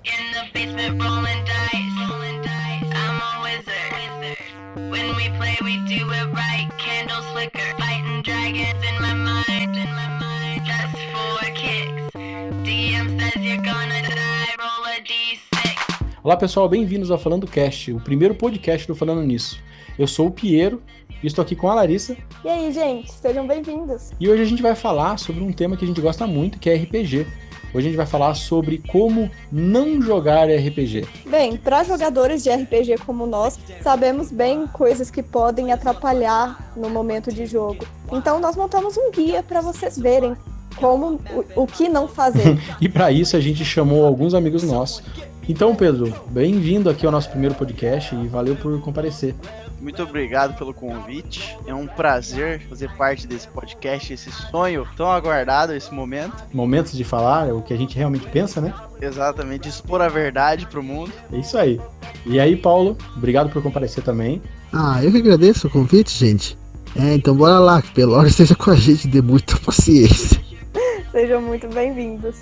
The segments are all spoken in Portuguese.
In the basement rolling dice. I'm a wizard. When we play, we do it right. Candles flicker, fighting dragons in my mind. Just for kicks. DM says you're gonna die. Roll a d6. Olá pessoal, bem-vindos ao Falando Cast, o primeiro podcast do Falando Nisso. Eu sou o Piero e estou aqui com a Larissa. E aí, gente, sejam bem-vindos. E hoje a gente vai falar sobre um tema que a gente gosta muito, que é RPG. Hoje a gente vai falar sobre como não jogar RPG. Bem, para jogadores de RPG como nós, sabemos bem coisas que podem atrapalhar no momento de jogo. Então nós montamos um guia para vocês verem como o que não fazer. E para isso a gente chamou alguns amigos nossos. Então, Pedro, bem-vindo aqui ao nosso primeiro podcast e valeu por comparecer. Muito obrigado pelo convite. É um prazer fazer parte desse podcast, esse sonho tão aguardado, esse momento. Momentos de falar, é o que a gente realmente pensa, né? Exatamente, expor a verdade pro mundo. É isso aí. E aí, Paulo, obrigado por comparecer também. Eu que agradeço o convite, gente. Então bora lá, que Pelor esteja com a gente, dê muita paciência. Sejam muito bem-vindos.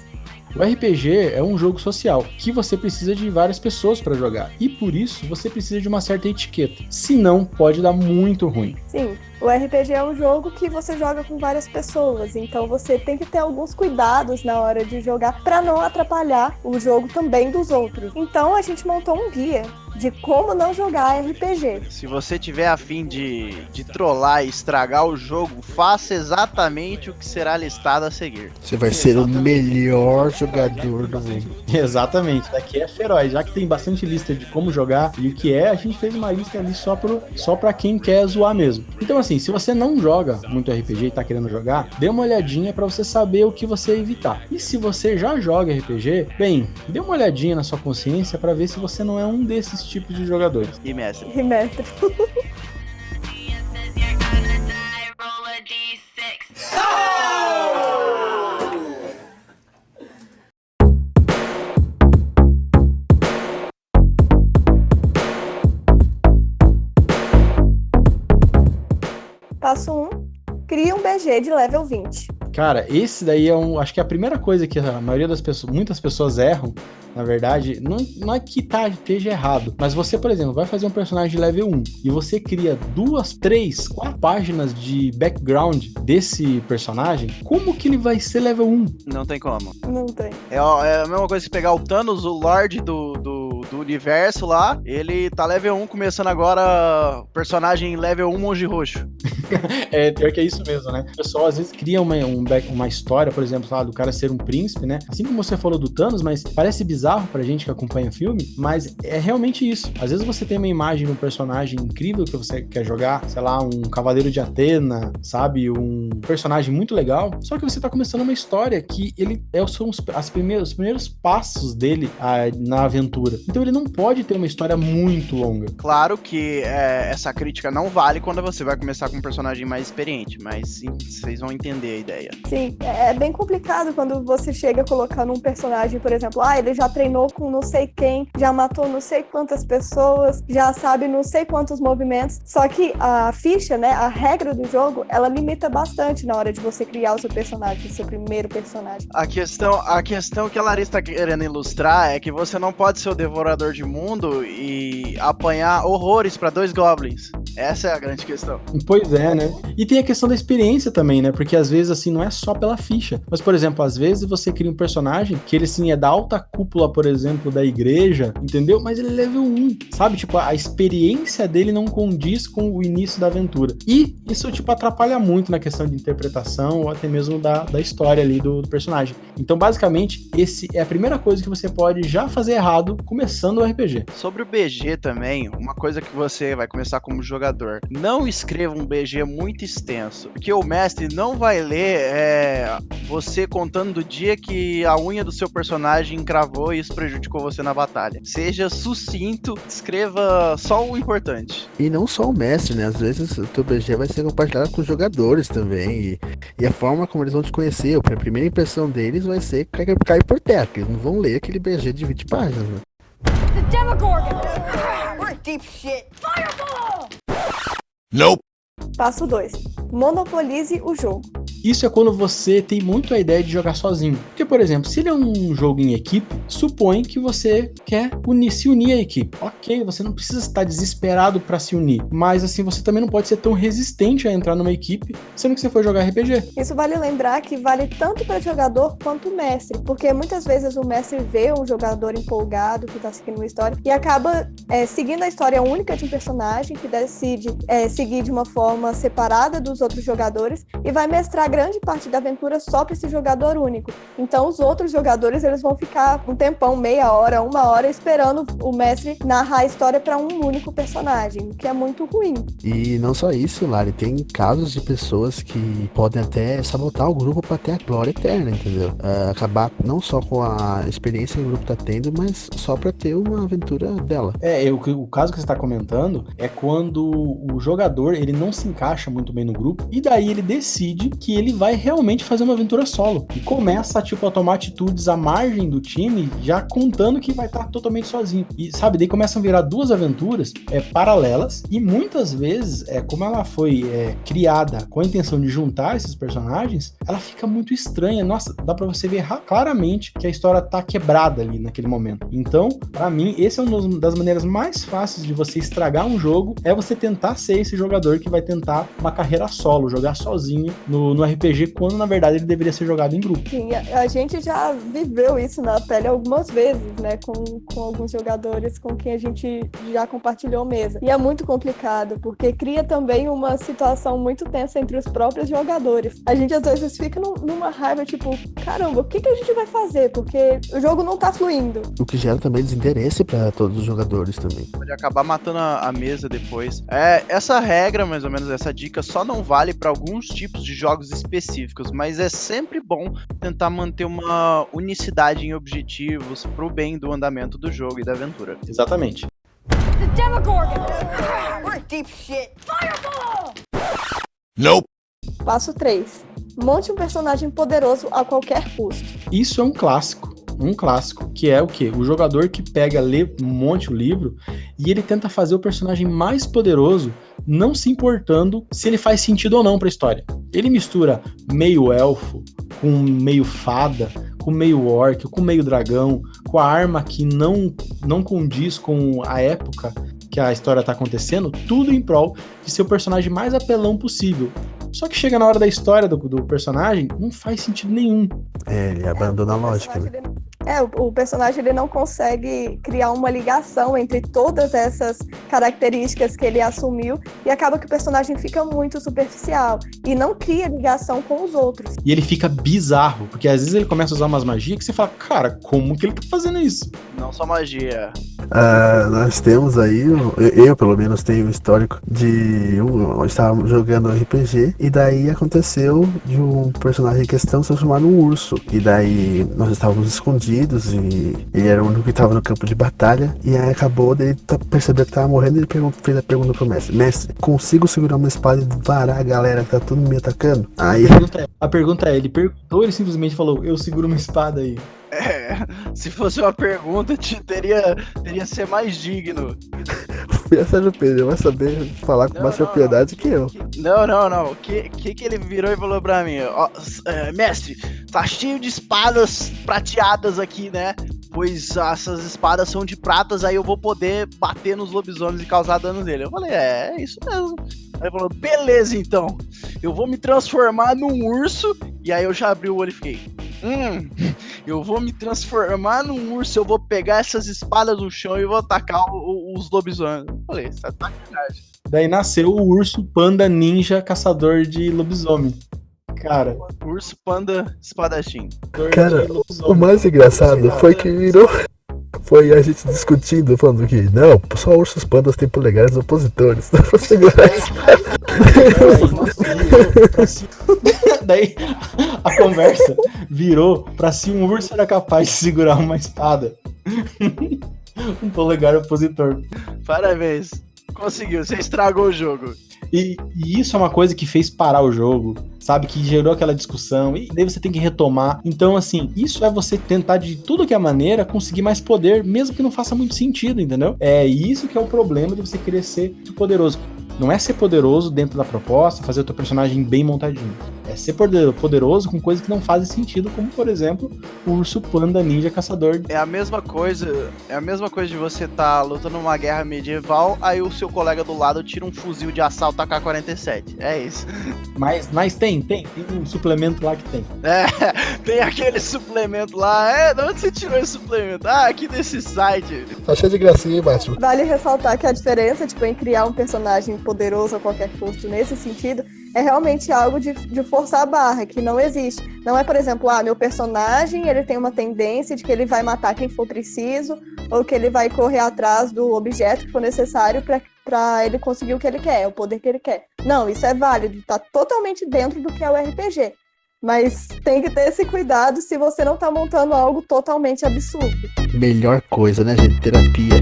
O RPG é um jogo social que você precisa de várias pessoas para jogar e por isso você precisa de uma certa etiqueta, senão pode dar muito ruim. Sim, o RPG é um jogo que você joga com várias pessoas, então você tem que ter alguns cuidados na hora de jogar para não atrapalhar o jogo também dos outros. Então a gente montou um guia de como não jogar RPG. Se você tiver a fim de trollar e estragar o jogo, faça exatamente o que será listado a seguir. Você vai ser o melhor jogador do mundo. Exatamente, daqui é feroz, já que tem bastante lista de como jogar e o que é, a gente fez uma lista ali só pra quem quer zoar mesmo. Então assim, se você não joga muito RPG e tá querendo jogar, dê uma olhadinha pra você saber o que você evitar. E se você já joga RPG, bem, dê uma olhadinha na sua consciência pra ver se você não é um desses tipos de jogadores. E mestre. E mestre. DM says you're gonna die. Roll a d6. Passo 1. Crie um BG de level 20. Cara, esse daí acho que é a primeira coisa que a maioria das pessoas, muitas pessoas erram, na verdade, não é que esteja errado, mas você, por exemplo, vai fazer um personagem de level 1 e você cria 2, 3, 4 páginas de background desse personagem, como que ele vai ser level 1? Não tem como. Não tem. É a mesma coisa que pegar o Thanos, o Lorde do universo lá, ele tá level 1, começando agora personagem level 1 monge roxo. É, pior que é isso mesmo, né? O pessoal às vezes cria uma história, por exemplo, do cara ser um príncipe, né? Assim como você falou do Thanos, mas parece bizarro pra gente que acompanha o filme, mas é realmente isso. Às vezes você tem uma imagem de um personagem incrível que você quer jogar, sei lá, um Cavaleiro de Atena, sabe? Um personagem muito legal, só que você tá começando uma história que são os primeiros passos dele na aventura. Então ele não pode ter uma história muito longa. Claro que essa crítica não vale quando você vai começar com um personagem mais experiente, mas sim, vocês vão entender a ideia. Sim, é bem complicado quando você chega colocando um personagem, por exemplo, ele já treinou com não sei quem, já matou não sei quantas pessoas, já sabe não sei quantos movimentos, só que a ficha, né, a regra do jogo, ela limita bastante na hora de você criar o seu personagem, o seu primeiro personagem. A questão que a Larissa tá querendo ilustrar é que você não pode ser o devorador de mundo e apanhar horrores pra 2 goblins. Essa é a grande questão. Pois é, né? E tem a questão da experiência também, né? Porque às vezes, assim, não é só pela ficha. Mas, por exemplo, às vezes você cria um personagem que ele, assim, é da alta cúpula, por exemplo, da igreja, entendeu? Mas ele é level 1, sabe? Tipo, a experiência dele não condiz com o início da aventura. E isso, tipo, atrapalha muito na questão de interpretação ou até mesmo da história ali do personagem. Então, basicamente, esse é a primeira coisa que você pode já fazer errado começando o RPG. Sobre o BG também, uma coisa que você vai começar como jogador, não escreva um BG muito extenso, porque o mestre não vai ler você contando do dia que a unha do seu personagem encravou e isso prejudicou você na batalha. Seja sucinto, escreva só o importante. E não só o mestre, né? Às vezes o teu BG vai ser compartilhado com os jogadores também. E a forma como eles vão te conhecer, a primeira impressão deles vai ser cair por terra, porque eles não vão ler aquele BG de 20 páginas, né? The Demogorgon! We're in deep shit! Fireball! Nope! Passo 2. Monopolize o jogo. Isso é quando você tem muito a ideia de jogar sozinho. Porque, por exemplo, se ele é um jogo em equipe, supõe que você quer se unir à equipe. Ok, você não precisa estar desesperado para se unir, mas assim, você também não pode ser tão resistente a entrar numa equipe, sendo que você foi jogar RPG. Isso vale lembrar que vale tanto para o jogador quanto o mestre, porque muitas vezes o mestre vê um jogador empolgado que está seguindo uma história e acaba seguindo a história única de um personagem que decide seguir de uma forma separada dos outros jogadores e vai mestrar grande parte da aventura só para esse jogador único. Então os outros jogadores eles vão ficar um tempão, meia hora, uma hora, esperando o mestre narrar a história para um único personagem, o que é muito ruim. E não só isso, Lari, tem casos de pessoas que podem até sabotar o grupo para ter a glória eterna, entendeu? Acabar não só com a experiência que o grupo tá tendo, mas só para ter uma aventura dela. O caso que você tá comentando é quando o jogador ele não se encaixa muito bem no grupo e daí ele decide que ele vai realmente fazer uma aventura solo e começa a tomar atitudes à margem do time, já contando que vai estar totalmente sozinho. E sabe, daí começam a virar duas aventuras paralelas e muitas vezes, como ela foi criada com a intenção de juntar esses personagens, ela fica muito estranha. Nossa, dá pra você ver claramente que a história tá quebrada ali naquele momento. Então, pra mim, esse é uma das maneiras mais fáceis de você estragar um jogo, é você tentar ser esse jogador que vai tentar uma carreira solo, jogar sozinho no RPG, quando na verdade ele deveria ser jogado em grupo. Sim, a gente já viveu isso na pele algumas vezes, né, com alguns jogadores com quem a gente já compartilhou mesa. E é muito complicado, porque cria também uma situação muito tensa entre os próprios jogadores. A gente às vezes fica numa raiva, tipo, caramba, o que a gente vai fazer? Porque o jogo não tá fluindo. O que gera também desinteresse para todos os jogadores também. Pode acabar matando a mesa depois. Essa regra, mais ou menos, essa dica, só não vale para alguns tipos de jogos específicos, mas é sempre bom tentar manter uma unicidade em objetivos pro bem do andamento do jogo e da aventura. Exatamente. The Demogorgon! We're deep shit. Fireball! Nope. Passo 3. Monte um personagem poderoso a qualquer custo. Isso é um clássico, que é o quê? O jogador que lê um monte o livro e ele tenta fazer o personagem mais poderoso, não se importando se ele faz sentido ou não pra história. Ele mistura meio elfo com meio fada, com meio orc, com meio dragão, com a arma que não condiz com a época que a história tá acontecendo, tudo em prol de ser o personagem mais apelão possível. Só que chega na hora da história do personagem, não faz sentido nenhum. Ele abandona a lógica, né? O personagem ele não consegue criar uma ligação entre todas essas características que ele assumiu e acaba que o personagem fica muito superficial e não cria ligação com os outros. E ele fica bizarro, porque às vezes ele começa a usar umas magias que você fala, cara, como que ele tá fazendo isso? Não só magia. Nós temos aí, eu pelo menos tenho um histórico de estávamos jogando RPG e daí aconteceu de um personagem em questão se transformar num urso. E daí nós estávamos escondidos e ele era o único que estava no campo de batalha. E aí acabou dele perceber que estava morrendo e ele fez a pergunta pro mestre: Mestre, consigo segurar uma espada e varar a galera que tá tudo me atacando? Aí A pergunta é, ele perguntou, ele simplesmente falou, eu seguro uma espada aí. Se fosse uma pergunta, teria ser mais digno. pensa no Pedro, vai saber falar com mais propriedade que eu. Não. O que ele virou e falou pra mim? Ó, mestre, tá cheio de espadas prateadas aqui, né? Pois essas espadas são de pratas, aí eu vou poder bater nos lobisomens e causar dano nele. Eu falei, é isso mesmo. Aí ele falou, beleza então, eu vou me transformar num urso. E aí eu já abri o olho e fiquei, eu vou me transformar num urso, eu vou pegar essas espadas do chão e vou atacar os lobisomens. Eu falei, isso é sacanagem. Daí nasceu o urso panda ninja caçador de lobisomem. Cara, urso panda espadachim. Cara, o mais engraçado foi que virou. Foi a gente discutindo, falando que não, só ursos pandas têm polegares opositores. Dá pra segurar isso. Daí a conversa virou pra se um urso era capaz de segurar uma espada. Um polegar opositor. Parabéns. Conseguiu, você estragou o jogo. E isso é uma coisa que fez parar o jogo, sabe? Que gerou aquela discussão, e daí você tem que retomar. Então, assim, isso é você tentar de tudo que é maneira conseguir mais poder, mesmo que não faça muito sentido, entendeu? É isso que é o problema de você querer ser poderoso. Não é ser poderoso dentro da proposta, fazer o teu personagem bem montadinho. É ser poderoso com coisas que não fazem sentido, como, por exemplo, o urso panda ninja caçador. É a mesma coisa de você tá lutando numa guerra medieval, aí o seu colega do lado tira um fuzil de assalto AK-47. É isso. Mas tem um suplemento lá que tem. É, tem aquele suplemento lá. De onde você tirou esse suplemento? Ah, aqui desse site. Tá cheio de gracinha aí, Batman. Vale ressaltar que a diferença, tipo, em criar um personagem poderoso a qualquer custo nesse sentido, é realmente algo de forçar a barra, que não existe. Não é, por exemplo, meu personagem, ele tem uma tendência de que ele vai matar quem for preciso, ou que ele vai correr atrás do objeto que for necessário pra ele conseguir o que ele quer, o poder que ele quer. Não, isso é válido, tá totalmente dentro do que é o RPG. Mas tem que ter esse cuidado se você não tá montando algo totalmente absurdo. Melhor coisa, né, gente? Terapia.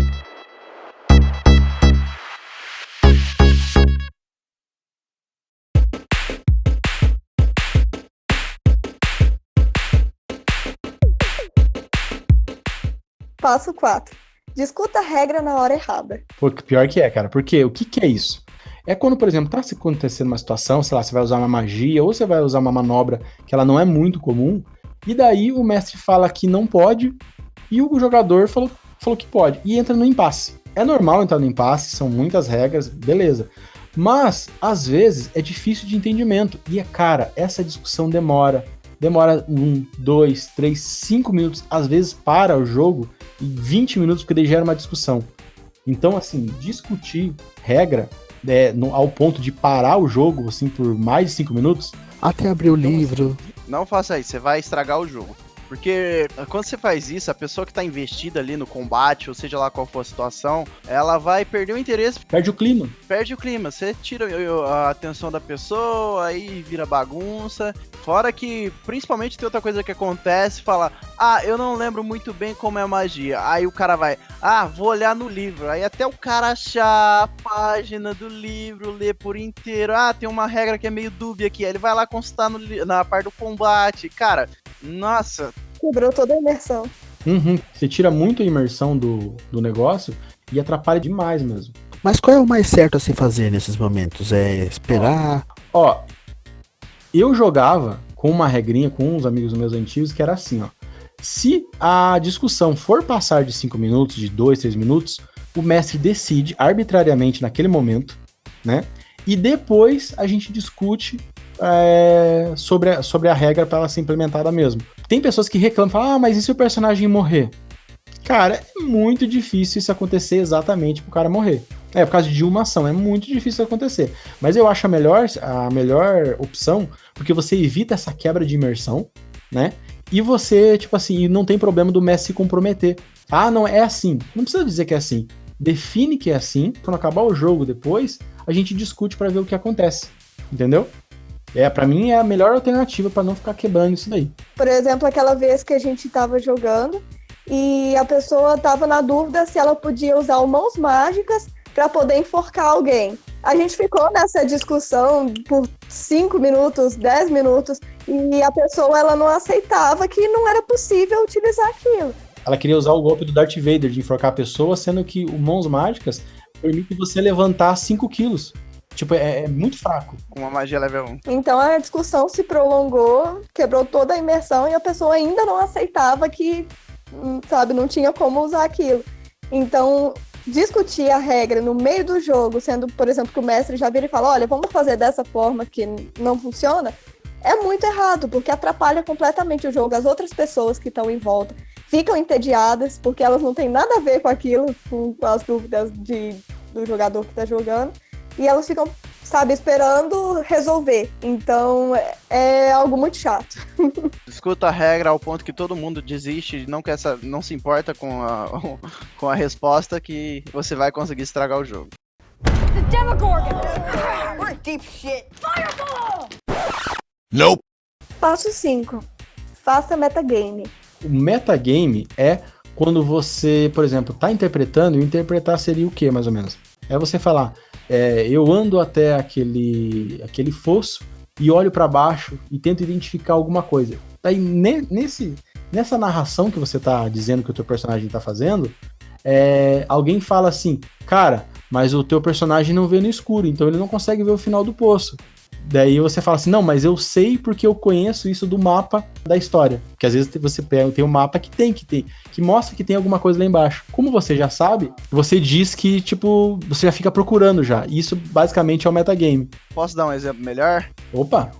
Passo 4. Discuta a regra na hora errada. Pô, pior que é, cara. Porque o que é isso? É quando, por exemplo, tá se acontecendo uma situação, sei lá, você vai usar uma magia ou você vai usar uma manobra que ela não é muito comum, e daí o mestre fala que não pode e o jogador falou que pode, e entra no impasse. É normal entrar no impasse, são muitas regras, beleza. Mas, às vezes, é difícil de entendimento. E, cara, essa discussão demora 1, 2, 3, 5 minutos, às vezes para o jogo em 20 minutos, porque daí gera uma discussão. Então, assim, discutir regra ao ponto de parar o jogo, assim, por mais de 5 minutos... Até abrir o livro. Não faça isso, você vai estragar o jogo. Porque quando você faz isso, a pessoa que tá investida ali no combate, ou seja lá qual for a situação, ela vai perder o interesse. Perde o clima. Você tira a atenção da pessoa, aí vira bagunça. Fora que, principalmente, tem outra coisa que acontece, fala, eu não lembro muito bem como é a magia. Aí o cara vai, vou olhar no livro. Aí até o cara achar a página do livro, ler por inteiro. Tem uma regra que é meio dúbia aqui. Aí ele vai lá consultar na parte do combate. Cara, nossa. Quebrou toda a imersão. Você tira muito a imersão do negócio e atrapalha demais mesmo. Mas qual é o mais certo a se fazer nesses momentos? É esperar? Eu jogava com uma regrinha com uns amigos meus antigos que era assim, se a discussão for passar de 5 minutos, de 2, 3 minutos, o mestre decide arbitrariamente naquele momento, né? E depois a gente discute sobre a regra para ela ser implementada mesmo. Tem pessoas que reclamam, falam, mas e se o personagem morrer? Cara, é muito difícil isso acontecer exatamente pro cara morrer. Por causa de uma ação, é muito difícil acontecer. Mas eu acho a melhor opção, porque você evita essa quebra de imersão, né? E você, tipo assim, não tem problema do mestre se comprometer. Não, é assim. Não precisa dizer que é assim. Define que é assim. Quando acabar o jogo depois, a gente discute pra ver o que acontece. Entendeu? Pra mim é a melhor alternativa pra não ficar quebrando isso daí. Por exemplo, aquela vez que a gente tava jogando e a pessoa tava na dúvida se ela podia usar o mãos mágicas para poder enforcar alguém. A gente ficou nessa discussão por 5 minutos, 10 minutos, e a pessoa ela não aceitava que não era possível utilizar aquilo. Ela queria usar o golpe do Darth Vader de enforcar a pessoa, sendo que o mãos mágicas permite você levantar 5 quilos. Tipo, é muito fraco. Com uma magia level 1. Então a discussão se prolongou, quebrou toda a imersão e a pessoa ainda não aceitava que, não tinha como usar aquilo. Então, discutir a regra no meio do jogo, sendo, por exemplo, que o mestre já vira e fala, olha, vamos fazer dessa forma que não funciona, é muito errado, porque atrapalha completamente o jogo. As outras pessoas que estão em volta ficam entediadas, porque elas não têm nada a ver com aquilo, com as dúvidas do jogador que está jogando. E elas ficam, esperando resolver. Então, é algo muito chato. Discuta a regra ao ponto que todo mundo desiste, não se importa com a resposta, que você vai conseguir estragar o jogo. The Demogorgon! We're deep shit. Fireball! Nope. Passo 5. Faça metagame. O metagame é quando você, por exemplo, tá interpretando, e interpretar seria o quê, mais ou menos? É você falar, eu ando até aquele fosso e olho para baixo e tento identificar alguma coisa. Daí, nessa narração que você tá dizendo que o teu personagem tá fazendo, alguém fala assim, cara, mas o teu personagem não vê no escuro, então ele não consegue ver o final do poço. Daí você fala assim, não, mas eu sei porque eu conheço isso do mapa da história. Porque às vezes você tem um mapa que mostra que tem alguma coisa lá embaixo. Como você já sabe, você diz que, tipo, você já fica procurando já. Isso basicamente é o metagame. Posso dar um exemplo melhor? Opa!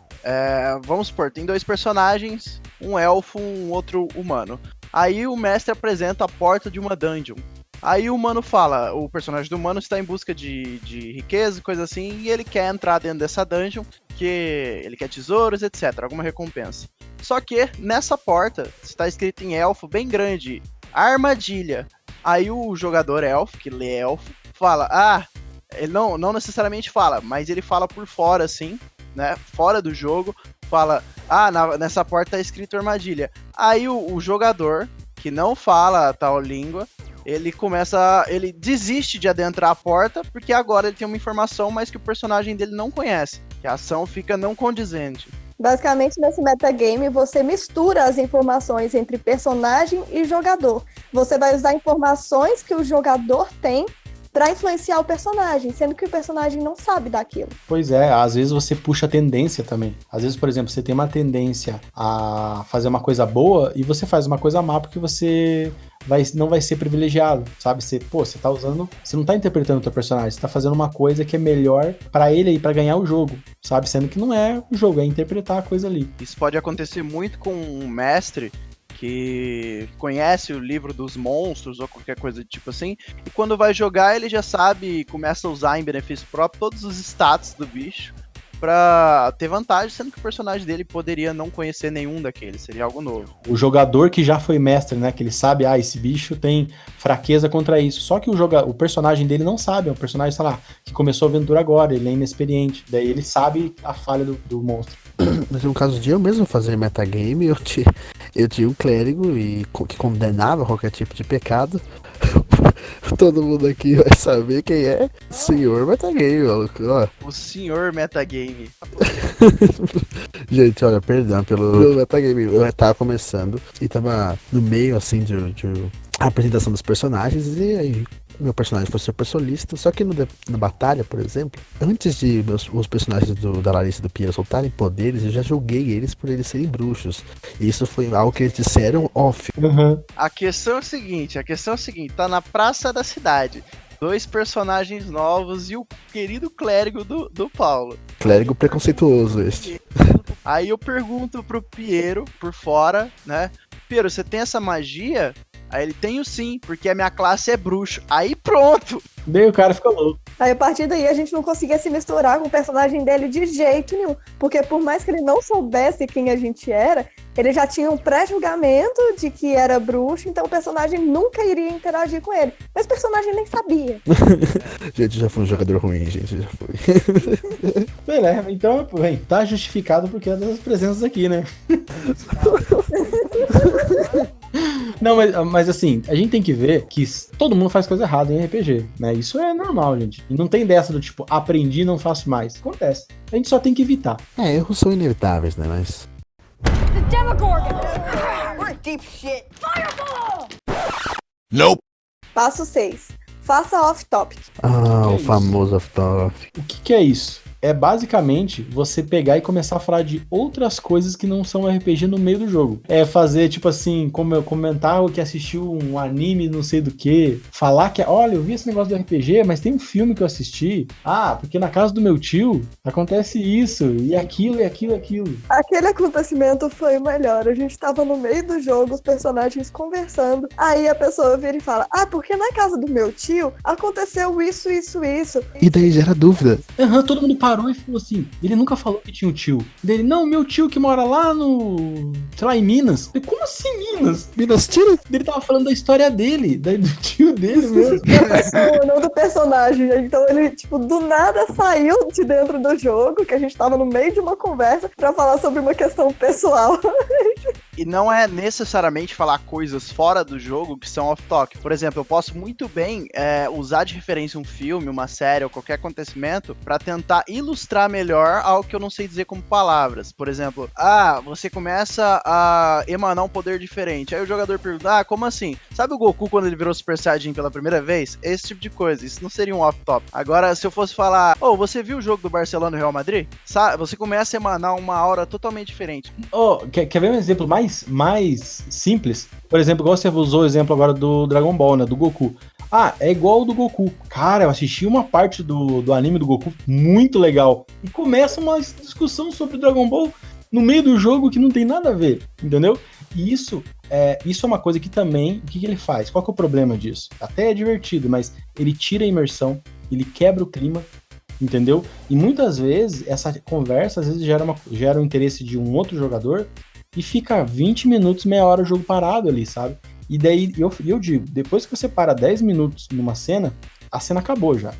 Vamos supor, tem 2 personagens, um elfo, um outro humano. Aí o mestre apresenta a porta de uma dungeon. Aí o humano fala, o personagem do humano está em busca de riqueza, coisa assim, e ele quer entrar dentro dessa dungeon, que ele quer tesouros, etc, alguma recompensa. Só que nessa porta está escrito em elfo, bem grande, armadilha. Aí o jogador elfo, que lê elfo, fala, ele não necessariamente fala, mas ele fala por fora, assim, né, fora do jogo, fala, nessa porta tá escrito armadilha. Aí o jogador, que não fala a tal língua, ele desiste de adentrar a porta, porque agora ele tem uma informação, mas que o personagem dele não conhece, que a ação fica não condizente. Basicamente, nesse metagame, você mistura as informações entre personagem e jogador. Você vai usar informações que o jogador tem pra influenciar o personagem, sendo que o personagem não sabe daquilo. Pois é, às vezes você puxa a tendência também. Às vezes, por exemplo, você tem uma tendência a fazer uma coisa boa e você faz uma coisa má porque você não vai ser privilegiado, sabe? Você não tá interpretando o teu personagem, você tá fazendo uma coisa que é melhor pra ele aí, pra ganhar o jogo, sabe? Sendo que não é o jogo, é interpretar a coisa ali. Isso pode acontecer muito com um mestre que conhece o livro dos monstros ou qualquer coisa do tipo assim, e quando vai jogar ele já sabe e começa a usar em benefício próprio todos os status do bicho pra ter vantagem, sendo que o personagem dele poderia não conhecer nenhum daqueles, seria algo novo. O jogador que já foi mestre, né, que ele sabe, esse bicho tem fraqueza contra isso, só que o personagem dele não sabe, é um personagem, sei lá, que começou a aventura agora, ele é inexperiente, daí ele sabe a falha do monstro. Mas no caso de eu mesmo fazer metagame, eu tinha um clérigo que condenava qualquer tipo de pecado. Todo mundo aqui vai saber quem é Senhor Metagame, maluco. Ó. O Senhor Metagame. Gente, olha, perdão pelo metagame. Eu tava começando e tava no meio, assim, de apresentação dos personagens e aí meu personagem foi super solista, só que na batalha, por exemplo, antes de os personagens da Larissa e do Piero soltarem poderes, eu já julguei eles por eles serem bruxos. E isso foi algo que eles disseram off. Uhum. A questão é o seguinte, tá na praça da cidade, 2 personagens novos e o querido clérigo do Paulo. Clérigo preconceituoso este. Aí eu pergunto pro Piero, por fora, né, Piero, você tem essa magia? Aí ele, tenho sim, porque a minha classe é bruxo. Aí pronto! Daí o cara fica louco. Aí a partir daí a gente não conseguia se misturar com o personagem dele de jeito nenhum. Porque por mais que ele não soubesse quem a gente era, ele já tinha um pré-julgamento de que era bruxo, então o personagem nunca iria interagir com ele. Mas o personagem nem sabia. Gente, já fui um jogador ruim, gente, já fui. Beleza, então, bem, tá justificado porque é das presenças aqui, né? Não, mas assim, a gente tem que ver que todo mundo faz coisa errada em RPG, né? Isso é normal, gente. E não tem dessa do tipo, aprendi e não faço mais. Acontece. A gente só tem que evitar. Erros são inevitáveis, né? Mas... The Demogorgon! We're deep shit. Fireball! Nope. Passo 6. Faça off-topic. o famoso off-topic. O que é isso? É basicamente você pegar e começar a falar de outras coisas que não são RPG no meio do jogo. É fazer, tipo assim, como eu comentar o que assistiu um anime, não sei do que. Falar que, olha, eu vi esse negócio do RPG, mas tem um filme que eu assisti. Porque na casa do meu tio acontece isso, e aquilo, e aquilo, e aquilo. Aquele acontecimento foi o melhor. A gente tava no meio do jogo, os personagens conversando. Aí a pessoa vira e fala, porque na casa do meu tio aconteceu isso, isso, isso. E daí gera dúvida. Todo mundo parou e falou assim, ele nunca falou que tinha um tio. Dele, não, meu tio que mora lá no, sei lá, em Minas. Eu, como assim Minas? Minas tira? Ele tava falando da história dele, do tio dele mesmo. Da pessoa, não do personagem. Então ele, tipo, do nada saiu de dentro do jogo, que a gente tava no meio de uma conversa, pra falar sobre uma questão pessoal. E não é necessariamente falar coisas fora do jogo que são off-topic. Por exemplo, eu posso muito bem usar de referência um filme, uma série ou qualquer acontecimento pra tentar ilustrar melhor algo que eu não sei dizer como palavras. Por exemplo, você começa a emanar um poder diferente. Aí o jogador pergunta, como assim? Sabe o Goku quando ele virou Super Saiyajin pela primeira vez? Esse tipo de coisa. Isso não seria um off-topic. Agora, se eu fosse falar, você viu o jogo do Barcelona e Real Madrid? Você começa a emanar uma aura totalmente diferente. Quer ver um exemplo mais simples? Por exemplo, igual você usou o exemplo agora do Dragon Ball, né? Do Goku. É igual o do Goku. Cara, eu assisti uma parte do anime do Goku muito legal. E começa uma discussão sobre o Dragon Ball no meio do jogo que não tem nada a ver, entendeu? E isso é uma coisa que também, o que ele faz? Qual que é o problema disso? Até é divertido, mas ele tira a imersão, ele quebra o clima, entendeu? E muitas vezes, essa conversa às vezes gera o interesse de um outro jogador e fica 20 minutos, meia hora o jogo parado ali, sabe? E daí, eu digo, depois que você para 10 minutos numa cena, a cena acabou já.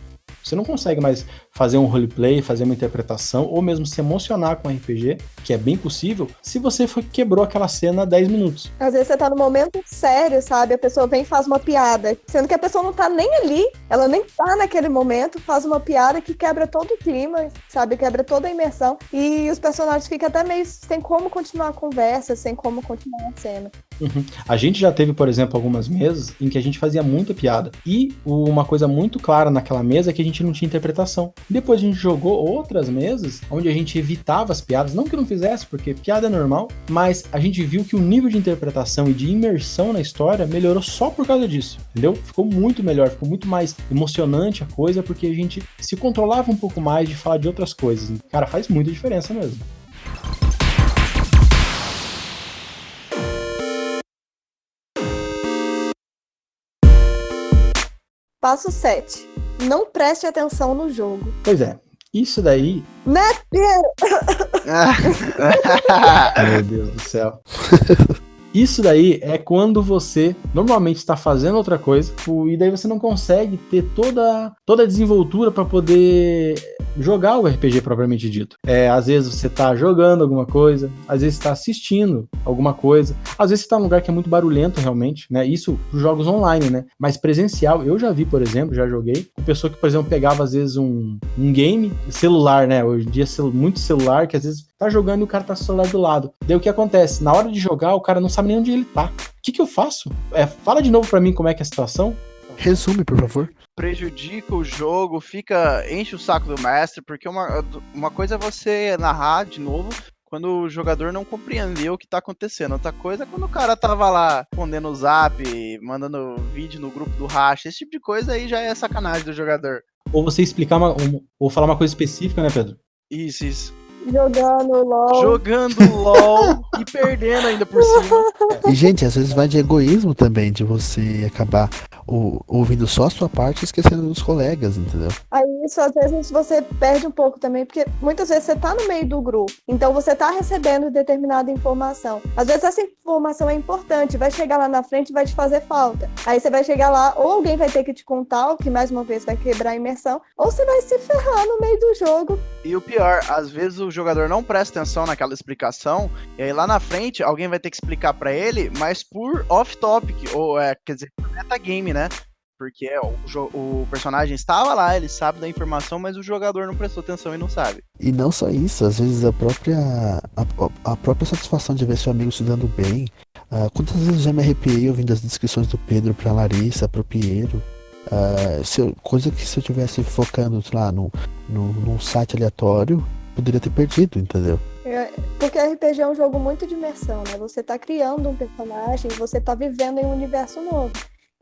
Você não consegue mais fazer um roleplay, fazer uma interpretação, ou mesmo se emocionar com um RPG, que é bem possível, se você quebrou aquela cena 10 minutos. Às vezes você tá no momento sério, sabe? A pessoa vem e faz uma piada, sendo que a pessoa não tá nem ali, ela nem tá naquele momento, faz uma piada que quebra todo o clima, sabe? Quebra toda a imersão, e os personagens ficam até meio sem como continuar a conversa, sem como continuar a cena. Uhum. A gente já teve, por exemplo, algumas mesas em que a gente fazia muita piada. E uma coisa muito clara naquela mesa é que a gente não tinha interpretação. Depois a gente jogou outras mesas onde a gente evitava as piadas, não que não fizesse, porque piada é normal, mas a gente viu que o nível de interpretação e de imersão na história melhorou só por causa disso, entendeu? Ficou muito melhor, ficou muito mais emocionante a coisa, porque a gente se controlava um pouco mais de falar de outras coisas. Cara, faz muita diferença mesmo. Passo 7. Não preste atenção no jogo. Pois é, isso daí... Né, Pedro? Meu Deus do céu. Isso daí é quando você normalmente está fazendo outra coisa e daí você não consegue ter toda a desenvoltura para poder jogar o RPG propriamente dito. Às vezes você está jogando alguma coisa, às vezes você está assistindo alguma coisa, às vezes você está num lugar que é muito barulhento realmente, né? Isso para jogos online, né? Mas presencial, eu já vi, por exemplo, já joguei com pessoa que, por exemplo, pegava às vezes um game celular, né? Hoje em dia muito celular, que às vezes tá jogando e o cara tá com o celular do lado. Daí o que acontece? Na hora de jogar, o cara não sabe nem onde ele tá. O que eu faço? Fala de novo pra mim como é que é a situação. Resume, por favor. Prejudica o jogo, enche o saco do mestre, porque uma coisa é você narrar de novo quando o jogador não compreendeu o que tá acontecendo. Outra coisa é quando o cara tava lá respondendo o zap, mandando vídeo no grupo do racha, esse tipo de coisa aí já é sacanagem do jogador. Ou você explicar ou falar uma coisa específica, né, Pedro? Isso. Jogando LOL e perdendo ainda por cima. E, gente, às vezes vai de egoísmo também, de você acabar ouvindo só a sua parte e esquecendo dos colegas, entendeu? Aí isso, às vezes, você perde um pouco também, porque muitas vezes você tá no meio do grupo, então você tá recebendo determinada informação. Às vezes essa informação é importante, vai chegar lá na frente e vai te fazer falta. Aí você vai chegar lá, ou alguém vai ter que te contar, o que mais uma vez vai quebrar a imersão, ou você vai se ferrar no meio do jogo. E o pior, às vezes o jogador não presta atenção naquela explicação, e aí lá na frente alguém vai ter que explicar pra ele, mas por off-topic, ou quer dizer, por metagame, né? Porque o personagem estava lá, ele sabe da informação, mas o jogador não prestou atenção e não sabe. E não só isso, às vezes a própria satisfação de ver seu amigo se dando bem. Quantas vezes já me arrepiei ouvindo as descrições do Pedro pra Larissa, pro Piero. Coisa que se eu tivesse focando, sei lá, num site aleatório, poderia ter perdido, entendeu? Porque RPG é um jogo muito de imersão, né? Você tá criando um personagem, você tá vivendo em um universo novo.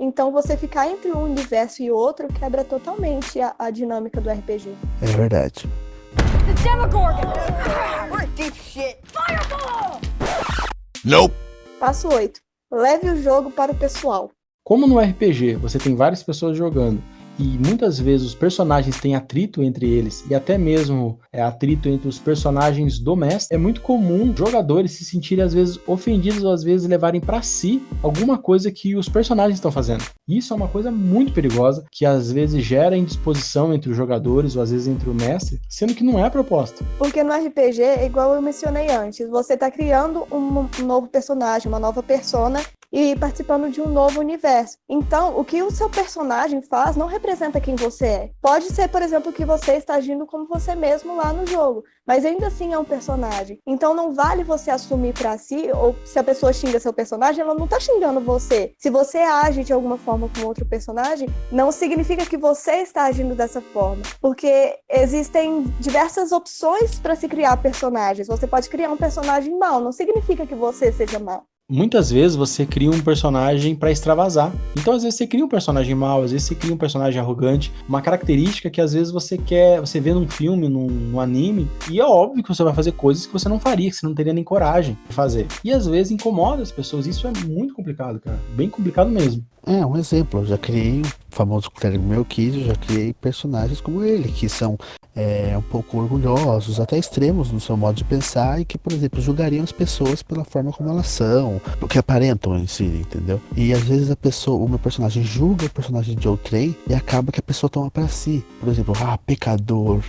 Então você ficar entre um universo e outro quebra totalmente a dinâmica do RPG. É verdade. The Demogorgon! We're deep shit. Fireball! Nope. Passo 8. Leve o jogo para o pessoal. Como no RPG você tem várias pessoas jogando e muitas vezes os personagens têm atrito entre eles e até mesmo atrito entre os personagens do mestre, é muito comum jogadores se sentirem às vezes ofendidos ou às vezes levarem pra si alguma coisa que os personagens estão fazendo. Isso é uma coisa muito perigosa, que às vezes gera indisposição entre os jogadores, ou às vezes entre o mestre, sendo que não é a proposta. Porque no RPG, igual eu mencionei antes, você tá criando um novo personagem, uma nova persona, e participando de um novo universo. Então, o que o seu personagem faz não representa quem você é. Pode ser, por exemplo, que você está agindo como você mesmo lá no jogo, mas ainda assim é um personagem. Então, não vale você assumir pra si, ou se a pessoa xinga seu personagem, ela não tá xingando você. Se você age de alguma forma com outro personagem, não significa que você está agindo dessa forma, porque existem diversas opções para se criar personagens. Você pode criar um personagem mau, não significa que você seja mau. Muitas vezes você cria um personagem pra extravasar. Então, às vezes você cria um personagem mau, às vezes você cria um personagem arrogante, uma característica que às vezes você vê num filme, num anime, e é óbvio que você vai fazer coisas que você não faria, que você não teria nem coragem de fazer. E às vezes incomoda as pessoas, isso é muito complicado, cara. Bem complicado mesmo. Um exemplo, eu já criei o famoso clérigo Melquides, eu já criei personagens como ele, que são um pouco orgulhosos, até extremos no seu modo de pensar, e que, por exemplo, julgariam as pessoas pela forma como elas são, o que aparentam em si, entendeu? E às vezes o meu personagem julga o personagem de outrem e acaba que a pessoa toma pra si. Por exemplo, pecador,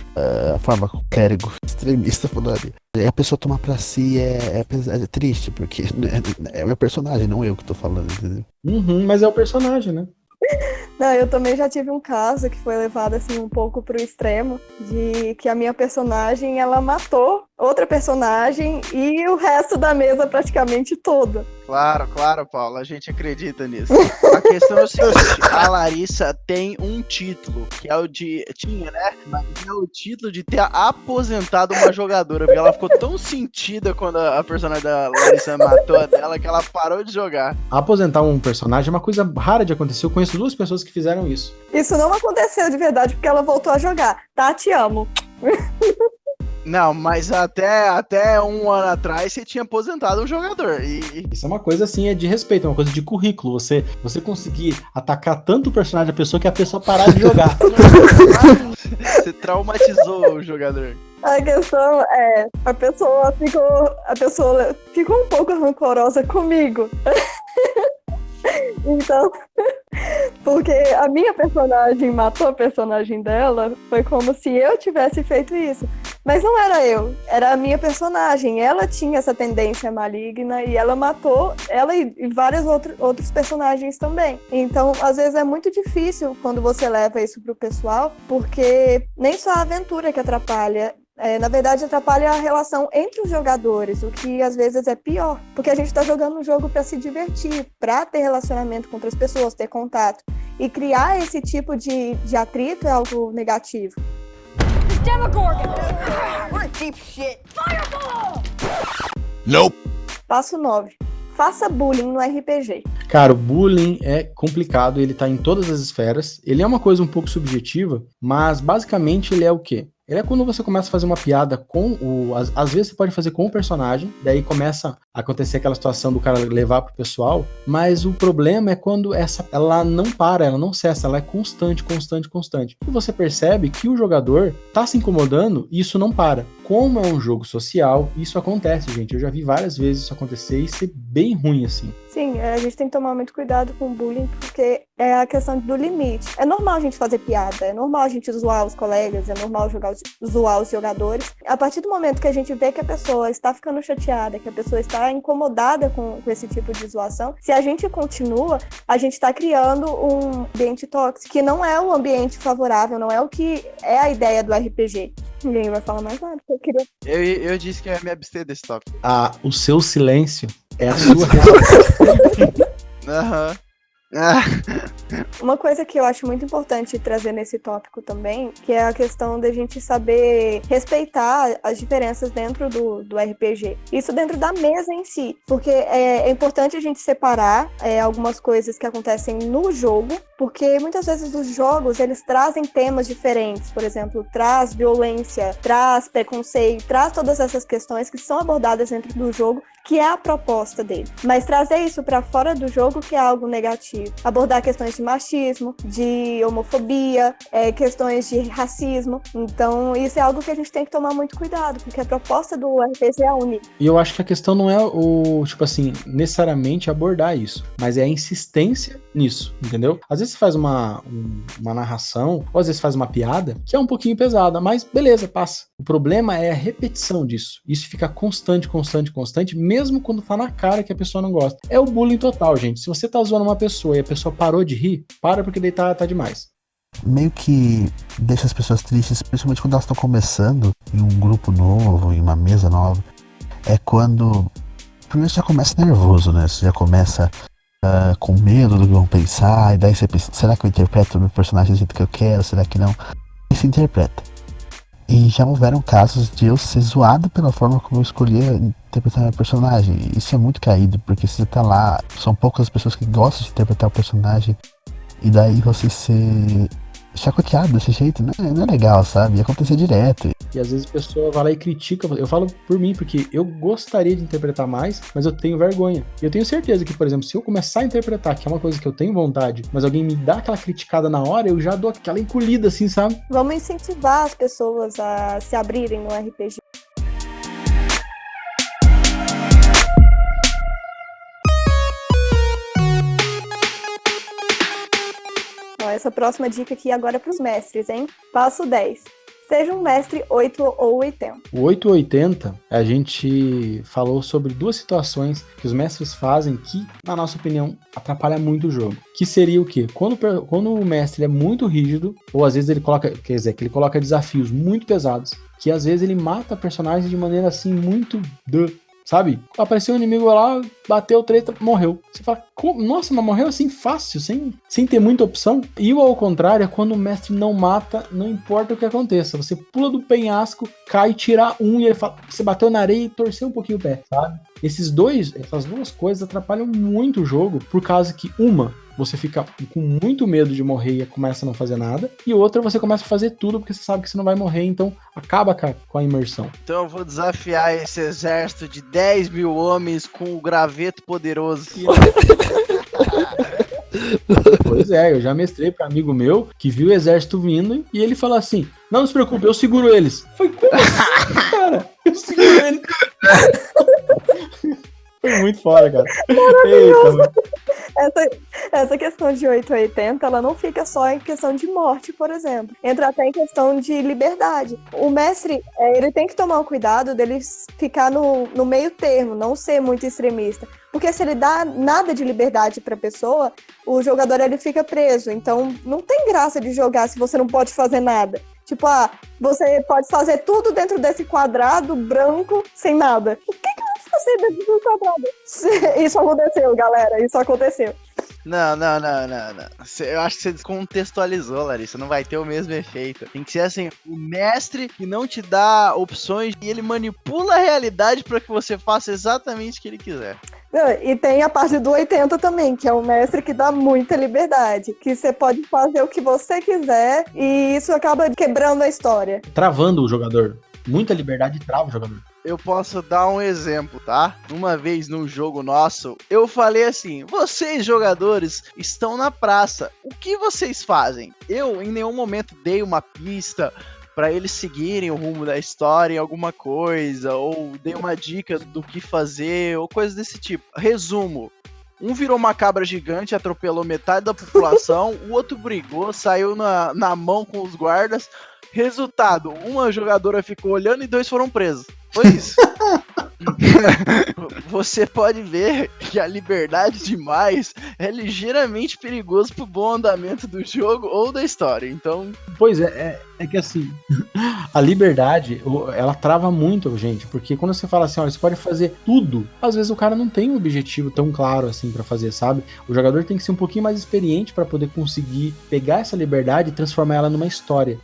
a forma que o clérigo extremista falaria. E a pessoa tomar pra si é triste, porque é o meu personagem, não eu que tô falando, entendeu? Mas é o personagem, né? Não, eu também já tive um caso que foi levado assim um pouco pro extremo, de que a minha personagem, ela matou outra personagem e o resto da mesa praticamente toda. Claro, Paulo, a gente acredita nisso. A questão é o seguinte, a Larissa tem um título, que é o de... Tinha, né? Mas é o título de ter aposentado uma jogadora, porque ela ficou tão sentida quando a personagem da Larissa matou a dela, que ela parou de jogar. Aposentar um personagem é uma coisa rara de acontecer. Eu conheço 2 pessoas que fizeram isso. Isso não aconteceu de verdade, porque ela voltou a jogar. Tá, te amo. Não, mas até um ano atrás você tinha aposentado um jogador. Isso é uma coisa assim, é de respeito, é uma coisa de currículo. Você conseguir atacar tanto o personagem da pessoa que a pessoa parar de jogar. Você traumatizou o jogador. A questão é, a pessoa ficou um pouco rancorosa comigo. Então, porque a minha personagem matou a personagem dela, foi como se eu tivesse feito isso. Mas não era eu, era a minha personagem. Ela tinha essa tendência maligna e ela matou ela e vários outros personagens também. Então, às vezes é muito difícil quando você leva isso pro pessoal, porque nem só a aventura que atrapalha. Na verdade, atrapalha a relação entre os jogadores, o que às vezes é pior, porque a gente está jogando um jogo para se divertir, para ter relacionamento com outras pessoas, ter contato, e criar esse tipo de atrito é algo negativo. Demogorgon! We're deep shit. Fireball! Nope. Passo 9. Faça bullying no RPG. Cara, o bullying é complicado, ele tá em todas as esferas. Ele é uma coisa um pouco subjetiva, mas basicamente ele é o quê? Ele é quando você começa a fazer uma piada com às vezes você pode fazer com o personagem, daí começa a acontecer aquela situação do cara levar pro pessoal, mas o problema é quando ela não para, ela não cessa, ela é constante. E você percebe que o jogador tá se incomodando e isso não para. Como é um jogo social, isso acontece, gente. Eu já vi várias vezes isso acontecer e ser bem ruim, assim. Sim, a gente tem que tomar muito cuidado com o bullying, porque é a questão do limite. É normal a gente fazer piada, é normal a gente zoar os colegas, é normal zoar os jogadores. A partir do momento que a gente vê que a pessoa está ficando chateada, que a pessoa está incomodada com esse tipo de zoação, se a gente continua, a gente está criando um ambiente tóxico, que não é o ambiente favorável, não é o que é a ideia do RPG. Ninguém vai falar mais nada, porque eu queria... Eu disse que ia me abster desse tópico. O seu silêncio é a sua resposta. Aham. Uma coisa que eu acho muito importante trazer nesse tópico também, que é a questão da gente saber respeitar as diferenças dentro do RPG. Isso dentro da mesa em si, porque é importante a gente separar algumas coisas que acontecem no jogo, porque muitas vezes os jogos, eles trazem temas diferentes, por exemplo, traz violência, traz preconceito, traz todas essas questões que são abordadas dentro do jogo que é a proposta dele. Mas trazer isso pra fora do jogo que é algo negativo. Abordar questões de machismo, de homofobia, questões de racismo. Então, isso é algo que a gente tem que tomar muito cuidado, porque a proposta do RPG é unir. E eu acho que a questão não é necessariamente abordar isso, mas é a insistência nisso, entendeu? Às vezes você faz uma narração, ou às vezes faz uma piada, que é um pouquinho pesada, mas beleza, passa. O problema é a repetição disso. Isso fica constante, mesmo quando tá na cara que a pessoa não gosta. É o bullying total, gente. Se você tá zoando uma pessoa e a pessoa parou de rir, para porque daí tá demais. Meio que deixa as pessoas tristes, principalmente quando elas estão começando em um grupo novo, em uma mesa nova. É quando... Primeiro você já começa nervoso, né? Você já começa com medo do que vão pensar, e daí você pensa, será que eu interpreto o meu personagem do jeito que eu quero? Será que não? E se interpreta. E já houveram casos de eu ser zoado pela forma como eu escolhia interpretar meu personagem. Isso é muito caído, porque você tá lá, são poucas as pessoas que gostam de interpretar o personagem, e daí você ser chacoteado desse jeito, não é legal, sabe? Ia acontecer direto. E às vezes a pessoa vai lá e critica. Eu falo por mim, porque eu gostaria de interpretar mais, mas eu tenho vergonha. E eu tenho certeza que, por exemplo, se eu começar a interpretar, que é uma coisa que eu tenho vontade, mas alguém me dá aquela criticada na hora, eu já dou aquela encolhida, assim, sabe? Vamos incentivar as pessoas a se abrirem no RPG. Essa próxima dica aqui agora é para os mestres, hein? Passo 10. Seja um mestre 8 ou 80. O 8 ou 80, a gente falou sobre duas situações que os mestres fazem que, na nossa opinião, atrapalha muito o jogo. Que seria o quê? Quando o mestre é muito rígido, ou às vezes ele coloca desafios muito pesados, que às vezes ele mata personagens de maneira assim muito... Sabe? Apareceu um inimigo lá, bateu treta, morreu. Você fala, nossa, mas morreu assim fácil, sem ter muita opção. E o ao contrário é quando o mestre não mata, não importa o que aconteça. Você pula do penhasco, cai, tira um e ele fala, você bateu na areia e torceu um pouquinho o pé, sabe? Essas duas coisas atrapalham muito o jogo, por causa que você fica com muito medo de morrer e começa a não fazer nada. E outra, você começa a fazer tudo porque você sabe que você não vai morrer, então acaba com a imersão. Então eu vou desafiar esse exército de 10 mil homens com o graveto poderoso. Pois é, eu já mestrei para amigo meu que viu o exército vindo e ele falou assim, não se preocupe, eu seguro eles. Foi como assim, cara? Eu seguro eles. Foi muito foda, cara. Eita, essa questão de 8 a 80, ela não fica só em questão de morte, por exemplo. Entra até em questão de liberdade. O mestre, ele tem que tomar o cuidado dele ficar no meio termo, não ser muito extremista. Porque se ele dá nada de liberdade pra pessoa, o jogador ele fica preso. Então, não tem graça de jogar se você não pode fazer nada. Tipo, você pode fazer tudo dentro desse quadrado branco, sem nada. O que eu vou fazer dentro do quadrado? Isso aconteceu, galera. Isso aconteceu. Não. Eu acho que você descontextualizou, Larissa. Não vai ter o mesmo efeito. Tem que ser assim, o mestre que não te dá opções e ele manipula a realidade para que você faça exatamente o que ele quiser. E tem a parte do 80 também, que é o mestre que dá muita liberdade, que você pode fazer o que você quiser e isso acaba quebrando a história. Travando o jogador. Muita liberdade trava o jogador. Eu posso dar um exemplo, tá? Uma vez num jogo nosso, eu falei assim, vocês jogadores estão na praça, o que vocês fazem? Eu em nenhum momento dei uma pista para eles seguirem o rumo da história em alguma coisa, ou dei uma dica do que fazer, ou coisas desse tipo. Resumo, um virou uma cabra gigante, atropelou metade da população, o outro brigou, saiu na mão com os guardas. Resultado, uma jogadora ficou olhando e 2 foram presos. Foi isso. Você pode ver que a liberdade demais é ligeiramente perigoso pro bom andamento do jogo ou da história, então... Pois é que assim, a liberdade, ela trava muito, gente, porque quando você fala assim, olha, você pode fazer tudo, às vezes o cara não tem um objetivo tão claro assim pra fazer, sabe? O jogador tem que ser um pouquinho mais experiente pra poder conseguir pegar essa liberdade e transformar ela numa história.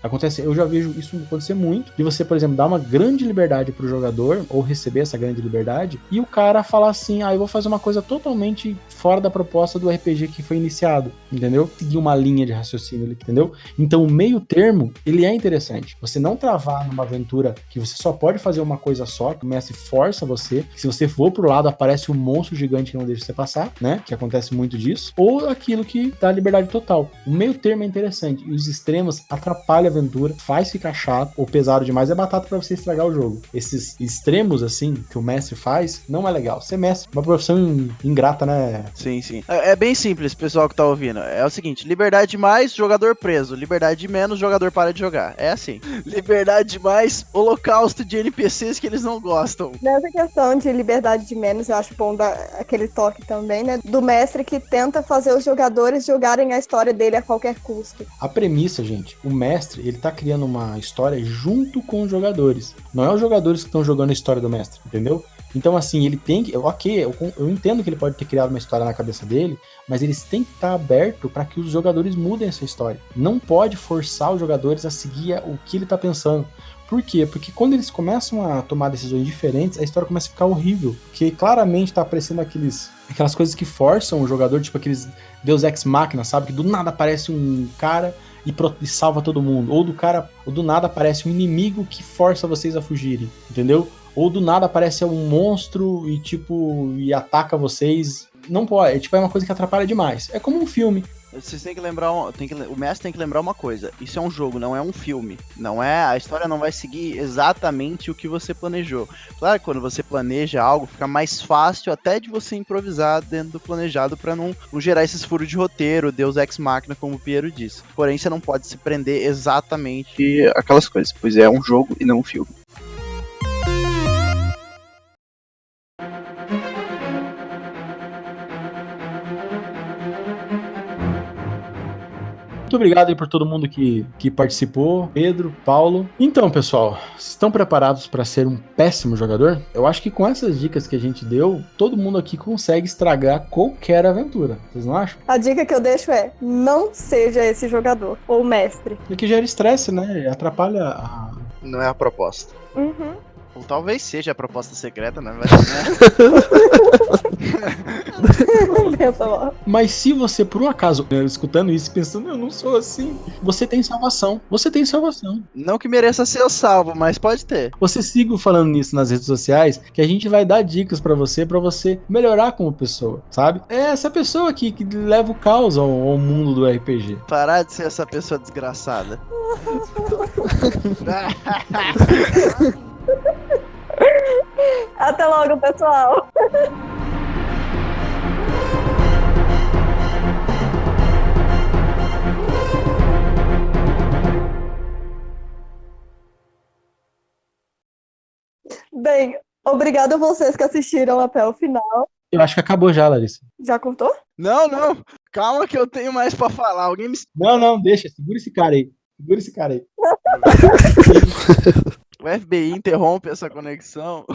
Eu já vejo isso acontecer muito, de você, por exemplo, dar uma grande liberdade pro jogador, ou receber essa grande liberdade, e o cara falar assim, eu vou fazer uma coisa totalmente fora da proposta do RPG que foi iniciado, entendeu? Seguir uma linha de raciocínio, entendeu? Então o meio termo, ele é interessante. Você não travar numa aventura que você só pode fazer uma coisa só, que o mestre força você, que se você for pro lado aparece um monstro gigante que não deixa você passar, né? Que acontece muito disso, ou aquilo que dá liberdade total. O meio termo é interessante, e os extremos atrapalham a aventura, faz ficar chato, ou pesado demais, é batata pra você estragar o jogo. Esses extremos, assim, que o mestre faz, não é legal. Ser mestre é uma profissão ingrata, né? Sim, sim. É bem simples, pessoal que tá ouvindo. É o seguinte, liberdade mais, jogador preso. Liberdade menos, jogador para de jogar. É assim. Liberdade mais, holocausto de NPCs que eles não gostam. Nessa questão de liberdade de menos, eu acho bom dar aquele toque também, né? Do mestre que tenta fazer os jogadores jogarem a história dele a qualquer custo. A premissa, gente, o mestre, ele tá criando uma história junto com os jogadores. Não é os jogadores que estão jogando a história do mestre, entendeu? Então, assim, ele tem que... Ok, eu entendo que ele pode ter criado uma história na cabeça dele, mas eles têm que estar aberto para que os jogadores mudem essa história. Não pode forçar os jogadores a seguir o que ele tá pensando. Por quê? Porque quando eles começam a tomar decisões diferentes, a história começa a ficar horrível. Porque claramente tá aparecendo aquelas coisas que forçam o jogador, tipo aqueles Deus Ex Machina, sabe? Que do nada aparece um cara e salva todo mundo. Ou do nada aparece um inimigo que força vocês a fugirem, entendeu? Ou do nada aparece um monstro e ataca vocês. Não pode, é uma coisa que atrapalha demais. É como um filme. Vocês têm que lembrar, o mestre tem que lembrar uma coisa, isso é um jogo, não é um filme, a história não vai seguir exatamente o que você planejou. Claro que quando você planeja algo, fica mais fácil até de você improvisar dentro do planejado pra não gerar esses furos de roteiro, Deus Ex Machina, como o Piero disse. Porém, você não pode se prender exatamente aquelas coisas, pois é um jogo e não um filme. Muito obrigado aí por todo mundo que participou, Pedro, Paulo. Então, pessoal, estão preparados para ser um péssimo jogador? Eu acho que com essas dicas que a gente deu, todo mundo aqui consegue estragar qualquer aventura. Vocês não acham? A dica que eu deixo é, não seja esse jogador, ou mestre. Porque gera estresse, né? Atrapalha a... Não é a proposta. Uhum. Ou talvez seja a proposta secreta, né? Pensa lá. Mas se você, por um acaso, escutando isso e pensando, eu não sou assim, você tem salvação. Você tem salvação. Não que mereça ser salvo, mas pode ter. Você siga falando nisso nas redes sociais, que a gente vai dar dicas pra você melhorar como pessoa, sabe? É essa pessoa que leva o caos ao mundo do RPG. Parar de ser essa pessoa desgraçada. Até logo, pessoal. Bem, obrigado a vocês que assistiram até o final. Eu acho que acabou já, Larissa. Já cortou? Não. Calma que eu tenho mais pra falar. Alguém me... Não, deixa. Segura esse cara aí. O FBI interrompe essa conexão.